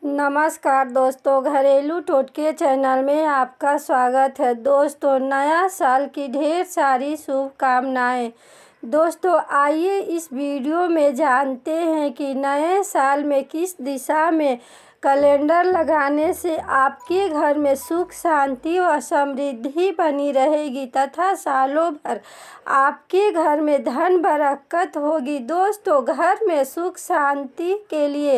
नमस्कार दोस्तों, घरेलू टोटके चैनल में आपका स्वागत है। दोस्तों, नया साल की ढेर सारी शुभकामनाएं। दोस्तों, आइए इस वीडियो में जानते हैं कि नए साल में किस दिशा में कैलेंडर लगाने से आपके घर में सुख शांति व समृद्धि बनी रहेगी तथा सालों भर आपके घर में धन बरकत होगी। दोस्तों, घर में सुख शांति के लिए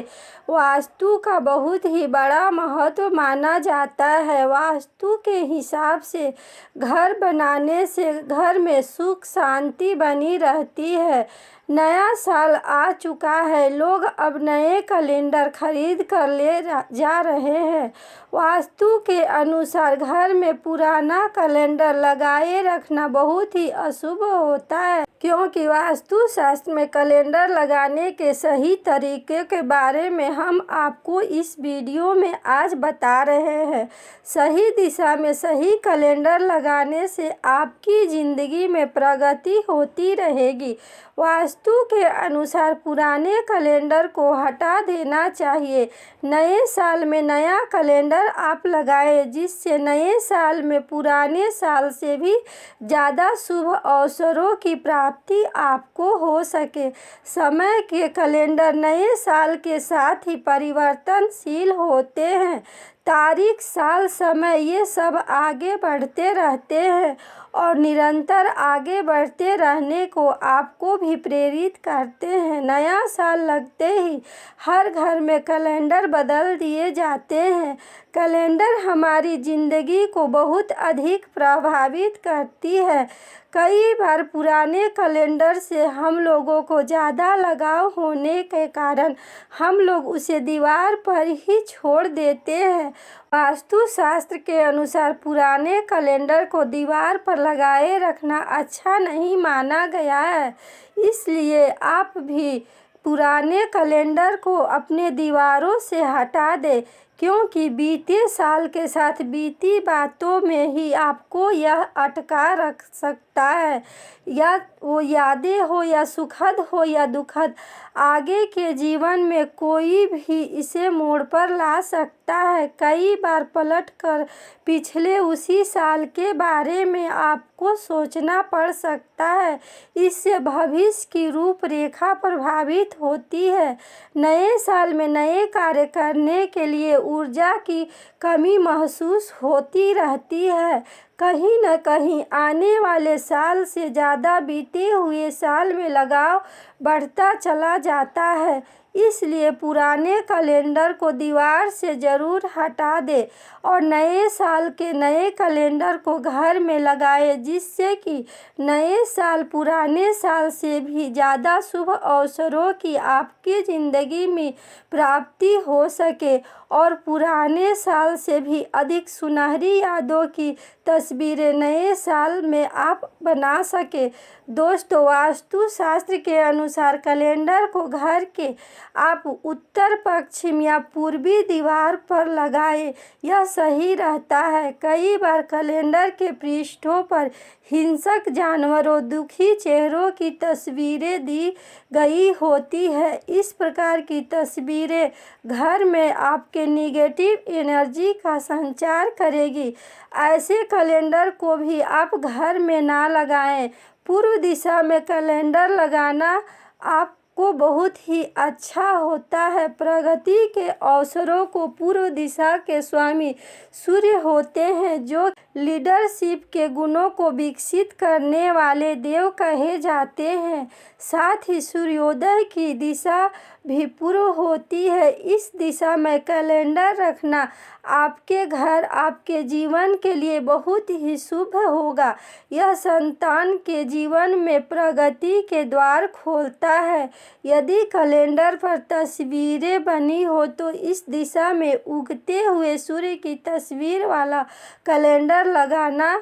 वास्तु का बहुत ही बड़ा महत्व माना जाता है। वास्तु के हिसाब से घर बनाने से घर में सुख शांति बनी रहती है। नया साल आ चुका है, लोग अब नए कैलेंडर खरीद कर ले जा रहे हैं। वास्तु के अनुसार घर में पुराना कैलेंडर लगाए रखना बहुत ही अशुभ होता है, क्योंकि वास्तु शास्त्र में कैलेंडर लगाने के सही तरीके के बारे में हम आपको इस वीडियो में आज बता रहे हैं। सही दिशा में सही कैलेंडर लगाने से आपकी ज़िंदगी में प्रगति होती रहेगी। वास्तु के अनुसार पुराने कैलेंडर को हटा देना चाहिए। नए साल में नया कैलेंडर आप लगाएं, जिससे नए साल में पुराने साल से भी ज़्यादा शुभ अवसरों की प्राप्ति आपको हो सके। समय के कैलेंडर नए साल के साथ ही परिवर्तनशील होते हैं। तारीख, साल, समय ये सब आगे बढ़ते रहते हैं और निरंतर आगे बढ़ते रहने को आपको भी प्रेरित करते हैं। नया साल लगते ही हर घर में कैलेंडर बदल दिए जाते हैं। कैलेंडर हमारी ज़िंदगी को बहुत अधिक प्रभावित करती है। कई बार पुराने कैलेंडर से हम लोगों को ज़्यादा लगाव होने के कारण हम लोग उसे दीवार पर ही छोड़ देते हैं। वास्तु शास्त्र के अनुसार पुराने कैलेंडर को दीवार पर लगाए रखना अच्छा नहीं माना गया है। इसलिए आप भी पुराने कैलेंडर को अपने दीवारों से हटा दें, क्योंकि बीते साल के साथ बीती बातों में ही आपको यह अटका रख सकता है। या वो यादें हो या सुखद हो या दुखद, आगे के जीवन में कोई भी इसे मोड़ पर ला सकता है। कई बार पलट कर पिछले उसी साल के बारे में आपको सोचना पड़ सकता है। इससे भविष्य की रूपरेखा प्रभावित होती है। नए साल में नए कार्य करने के लिए ऊर्जा की कमी महसूस होती रहती है। कहीं न कहीं आने वाले साल से ज़्यादा बीते हुए साल में लगाव बढ़ता चला जाता है। इसलिए पुराने कैलेंडर को दीवार से ज़रूर हटा दें और नए साल के नए कैलेंडर को घर में लगाएं, जिससे कि नए साल पुराने साल से भी ज़्यादा शुभ अवसरों की आपकी ज़िंदगी में प्राप्ति हो सके और पुराने साल से भी अधिक सुनहरी यादों की तस्वीरें नए साल में आप बना सके। दोस्तों, वास्तु शास्त्र के अनुसार कैलेंडर को घर के आप उत्तर पश्चिम या पूर्वी दीवार पर लगाएं, यह सही रहता है। कई बार कैलेंडर के पृष्ठों पर हिंसक जानवरों, दुखी चेहरों की तस्वीरें दी गई होती है। इस प्रकार की तस्वीरें घर में आपके नेगेटिव एनर्जी का संचार करेगी। ऐसे कैलेंडर को भी आप घर में ना लगाएं। पूर्व दिशा में कैलेंडर लगाना आपको बहुत ही अच्छा होता है। प्रगति के अवसरों को पूर्व दिशा के स्वामी सूर्य होते हैं, जो लीडरशिप के गुणों को विकसित करने वाले देव कहे जाते हैं। साथ ही सूर्योदय की दिशा भी पूर्व होती है। इस दिशा में कैलेंडर रखना आपके घर, आपके जीवन के लिए बहुत ही शुभ होगा। यह संतान के जीवन में प्रगति के द्वार खोलता है। यदि कैलेंडर पर तस्वीरें बनी हो तो इस दिशा में उगते हुए सूर्य की तस्वीर वाला कैलेंडर लगाना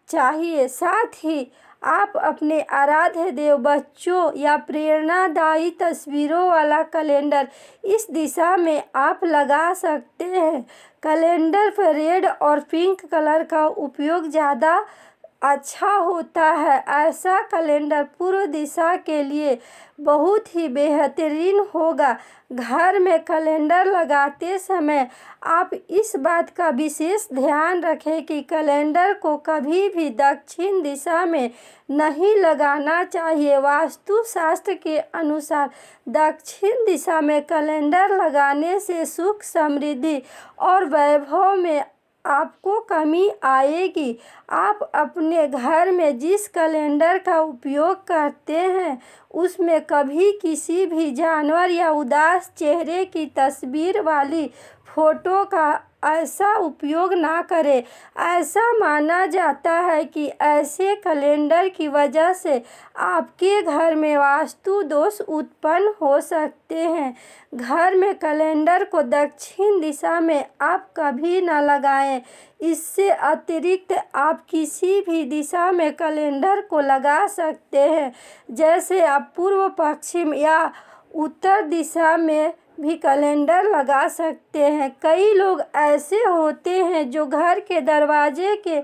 चाहिए। साथ ही आप अपने आराध्य देव, बच्चों या प्रेरणादायी तस्वीरों वाला कैलेंडर इस दिशा में आप लगा सकते हैं। कैलेंडर पर रेड और पिंक कलर का उपयोग ज़्यादा अच्छा होता है। ऐसा कैलेंडर पूर्व दिशा के लिए बहुत ही बेहतरीन होगा। घर में कैलेंडर लगाते समय आप इस बात का विशेष ध्यान रखें कि कैलेंडर को कभी भी दक्षिण दिशा में नहीं लगाना चाहिए। वास्तुशास्त्र के अनुसार दक्षिण दिशा में कैलेंडर लगाने से सुख, समृद्धि और वैभव में आपको कमी आएगी। आप अपने घर में जिस कैलेंडर का उपयोग करते हैं उसमें कभी किसी भी जानवर या उदास चेहरे की तस्वीर वाली फोटो का ऐसा उपयोग ना करें। ऐसा माना जाता है कि ऐसे कैलेंडर की वजह से आपके घर में वास्तु दोष उत्पन्न हो सकते हैं। घर में कैलेंडर को दक्षिण दिशा में आप कभी न लगाएं। इससे अतिरिक्त आप किसी भी दिशा में कैलेंडर को लगा सकते हैं, जैसे आप पूर्व, पश्चिम या उत्तर दिशा में भी कैलेंडर लगा सकते हैं। कई लोग ऐसे होते हैं जो घर के दरवाजे के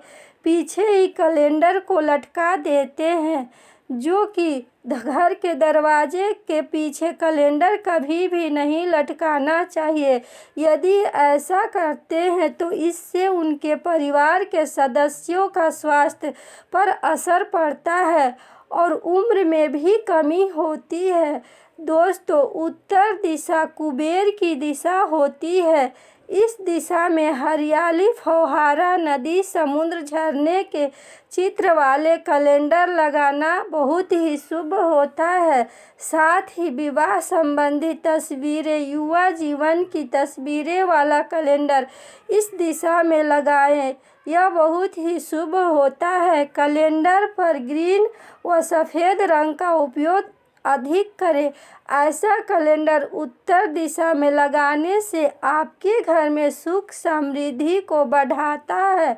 पीछे ही कैलेंडर को लटका देते हैं, जो कि घर के दरवाजे के पीछे कैलेंडर कभी भी नहीं लटकाना चाहिए। यदि ऐसा करते हैं तो इससे उनके परिवार के सदस्यों का स्वास्थ्य पर असर पड़ता है और उम्र में भी कमी होती है। दोस्तों, उत्तर दिशा कुबेर की दिशा होती है। इस दिशा में हरियाली, फव्वारा, नदी, समुद्र, झरने के चित्र वाले कैलेंडर लगाना बहुत ही शुभ होता है। साथ ही विवाह संबंधी तस्वीरें, युवा जीवन की तस्वीरें वाला कैलेंडर इस दिशा में लगाएं। यह बहुत ही शुभ होता है। कैलेंडर पर ग्रीन व सफ़ेद रंग का उपयोग अधिक करें। ऐसा कैलेंडर उत्तर दिशा में लगाने से आपके घर में सुख, समृद्धि को बढ़ाता है।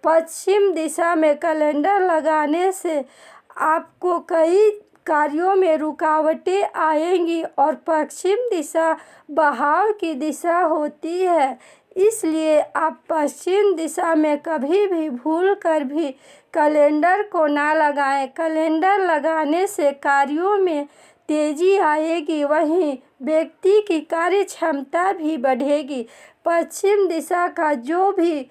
पश्चिम दिशा में कैलेंडर लगाने से आपको कई कार्यों में रुकावटें आएंगी और पश्चिम दिशा बहाव की दिशा होती है, इसलिए आप पश्चिम दिशा में कभी भी भूल कर भी कैलेंडर को ना लगाएं। कैलेंडर लगाने से कार्यों में तेजी आएगी, वहीं व्यक्ति की कार्य क्षमता भी बढ़ेगी। पश्चिम दिशा का जो भी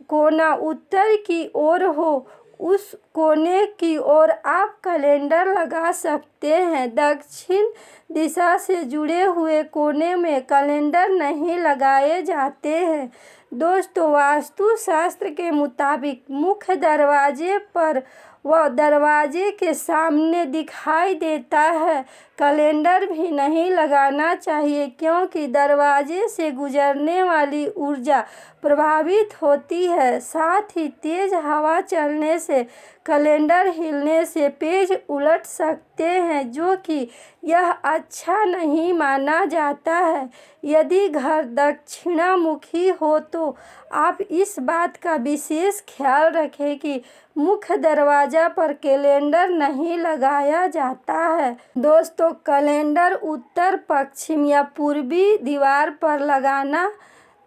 कोना उत्तर की ओर हो, उस कोने की ओर आप कैलेंडर लगा सकते हैं। दक्षिण दिशा से जुड़े हुए कोने में कैलेंडर नहीं लगाए जाते हैं। दोस्तों, वास्तुशास्त्र के मुताबिक मुख्य दरवाजे पर व दरवाजे के सामने दिखाई देता है कैलेंडर भी नहीं लगाना चाहिए, क्योंकि दरवाजे से गुजरने वाली ऊर्जा प्रभावित होती है। साथ ही तेज हवा चलने से, कैलेंडर हिलने से पेज उलट सकते हैं, जो कि यह अच्छा नहीं माना जाता है। यदि घर दक्षिणामुखी हो तो आप इस बात का विशेष ख्याल रखें कि मुख्य दरवाजा पर कैलेंडर नहीं लगाया जाता है। दोस्तों, कैलेंडर उत्तर, पश्चिम या पूर्वी दीवार पर लगाना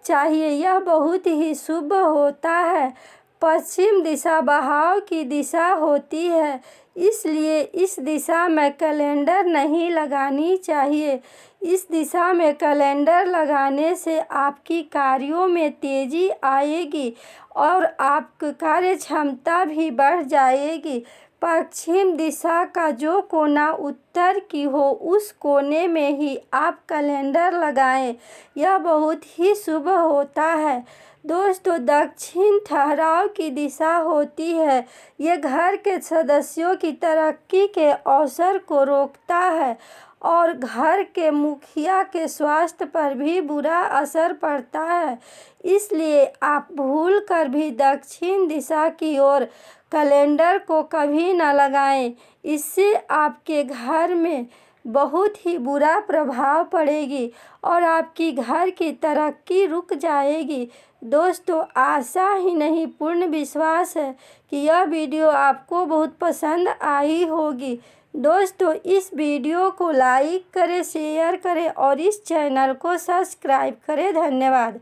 चाहिए। यह बहुत ही शुभ होता है। पश्चिम दिशा बहाव की दिशा होती है, इसलिए इस दिशा में कैलेंडर नहीं लगानी चाहिए। इस दिशा में कैलेंडर लगाने से आपकी कार्यों में तेजी आएगी और आपकी कार्य क्षमता भी बढ़ जाएगी। पश्चिम दिशा का जो कोना उत्तर की हो, उस कोने में ही आप कैलेंडर लगाएं। यह बहुत ही शुभ होता है। दोस्तों, दक्षिण ठहराव की दिशा होती है। ये घर के सदस्यों की तरक्की के अवसर को रोकता है और घर के मुखिया के स्वास्थ्य पर भी बुरा असर पड़ता है, इसलिए आप भूल कर भी दक्षिण दिशा की ओर कैलेंडर को कभी न लगाएं। इससे आपके घर में बहुत ही बुरा प्रभाव पड़ेगी और आपकी घर की तरक्की रुक जाएगी। दोस्तों, आशा ही नहीं पूर्ण विश्वास है कि यह वीडियो आपको बहुत पसंद आई होगी। दोस्तों, इस वीडियो को लाइक करें, शेयर करें और इस चैनल को सब्सक्राइब करें। धन्यवाद।